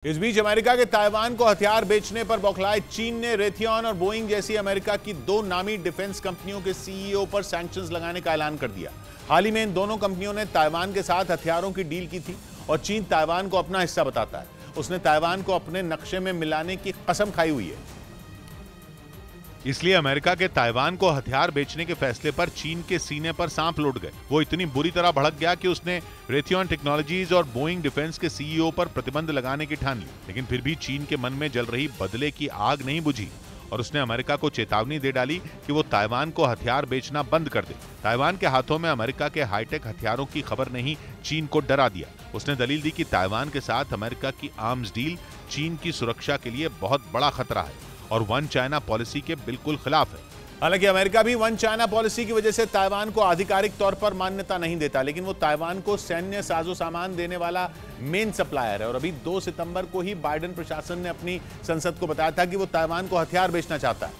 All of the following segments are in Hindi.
इस बीच अमेरिका के ताइवान को हथियार बेचने पर बौखलाए चीन ने रेथियॉन और बोइंग जैसी अमेरिका की दो नामी डिफेंस कंपनियों के सीईओ पर सैंक्शंस लगाने का ऐलान कर दिया। हाल ही में इन दोनों कंपनियों ने ताइवान के साथ हथियारों की डील की थी और चीन ताइवान को अपना हिस्सा बताता है। उसने ताइवान को अपने नक्शे में मिलाने की कसम खाई हुई है। इसलिए अमेरिका के ताइवान को हथियार बेचने के फैसले पर चीन के सीने पर सांप लौट गए। वो इतनी बुरी तरह भड़क गया कि उसने रेथियॉन टेक्नोलॉजीज और बोइंग डिफेंस के सीईओ पर प्रतिबंध लगाने की ठान ली। लेकिन फिर भी चीन के मन में जल रही बदले की आग नहीं बुझी और उसने अमेरिका को चेतावनी दे डाली कि वो ताइवान को हथियार बेचना बंद कर दे। ताइवान के हाथों में अमेरिका के हाईटेक हथियारों की खबर ने ही चीन को डरा दिया। उसने दलील दी कि ताइवान के साथ अमेरिका की आर्म्स डील चीन की सुरक्षा के लिए बहुत बड़ा खतरा है और वन चाइना पॉलिसी के बिल्कुल खिलाफ है। हालांकि अमेरिका भी वन चाइना पॉलिसी की वजह से ताइवान को आधिकारिक तौर पर मान्यता नहीं देता, लेकिन वो ताइवान को सैन्य साजो सामान देने वाला मेन सप्लायर है। और अभी 2 सितंबर को ही बाइडेन प्रशासन ने अपनी संसद को बताया था कि वो ताइवान को हथियार बेचना चाहता है।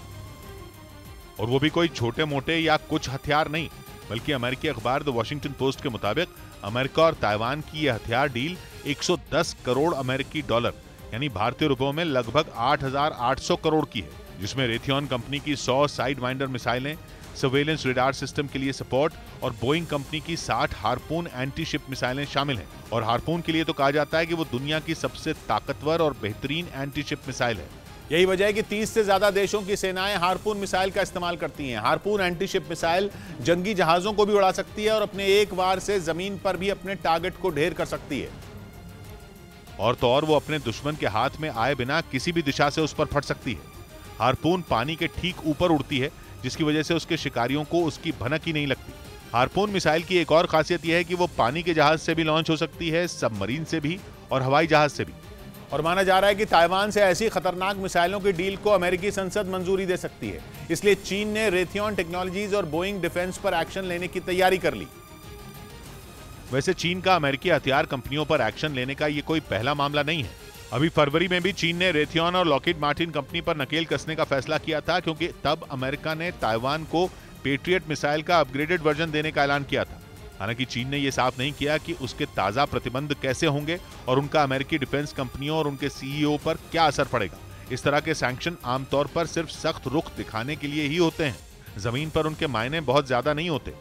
और वो भी कोई छोटे मोटे या कुछ हथियार नहीं, बल्कि अमेरिकी अखबार द वॉशिंगटन पोस्ट के मुताबिक अमेरिका और ताइवान की यह हथियार डील 110 करोड़ अमेरिकी डॉलर यानी भारतीय रुपयों में लगभग 8,800 करोड़ की है, जिसमें रेथियॉन कंपनी की 100 साइड वाइंडर मिसाइलें, सर्वेलेंस रेडार सिस्टम के लिए सपोर्ट और बोइंग कंपनी की 60 हार्पून एंटी शिप मिसाइलें शामिल हैं। और हार्पून के लिए तो कहा जाता है कि वो दुनिया की सबसे ताकतवर और बेहतरीन एंटी शिप मिसाइल है। यही वजह है कि 30 से ज्यादा देशों की सेनाएं हार्पून मिसाइल का इस्तेमाल करती हैं। हार्पून एंटी शिप मिसाइल जंगी जहाजों को भी उड़ा सकती है और अपने एक वार से जमीन पर भी अपने टारगेट को ढेर कर सकती है। और तो और वो अपने दुश्मन के हाथ में आए बिना किसी भी दिशा से उस पर फट सकती है। हार्पून पानी के ठीक ऊपर उड़ती है, जिसकी वजह से उसके शिकारियों को उसकी भनक ही नहीं लगती। हार्पून मिसाइल की एक और खासियत यह है कि वो पानी के जहाज से भी लॉन्च हो सकती है, सबमरीन से भी और हवाई जहाज से भी। और माना जा रहा है कि ताइवान से ऐसी खतरनाक मिसाइलों की डील को अमेरिकी संसद मंजूरी दे सकती है। इसलिए चीन ने रेथियॉन टेक्नोलॉजीज और बोइंग डिफेंस पर एक्शन लेने की तैयारी कर ली। वैसे चीन का अमेरिकी हथियार कंपनियों पर एक्शन लेने का ये कोई पहला मामला नहीं है। अभी फरवरी में भी चीन ने रेथियॉन और लॉकहीड मार्टिन कंपनी पर नकेल कसने का फैसला किया था, क्योंकि तब अमेरिका ने ताइवान को पेट्रियट मिसाइल का अपग्रेडेड वर्जन देने का ऐलान किया था। हालांकि चीन ने यह साफ नहीं किया कि उसके ताजा प्रतिबंध कैसे होंगे और उनका अमेरिकी डिफेंस कंपनियों और उनके सीईओ पर क्या असर पड़ेगा। इस तरह के सैंक्शन आमतौर पर सिर्फ सख्त रुख दिखाने के लिए ही होते हैं, जमीन पर उनके मायने बहुत ज्यादा नहीं होते।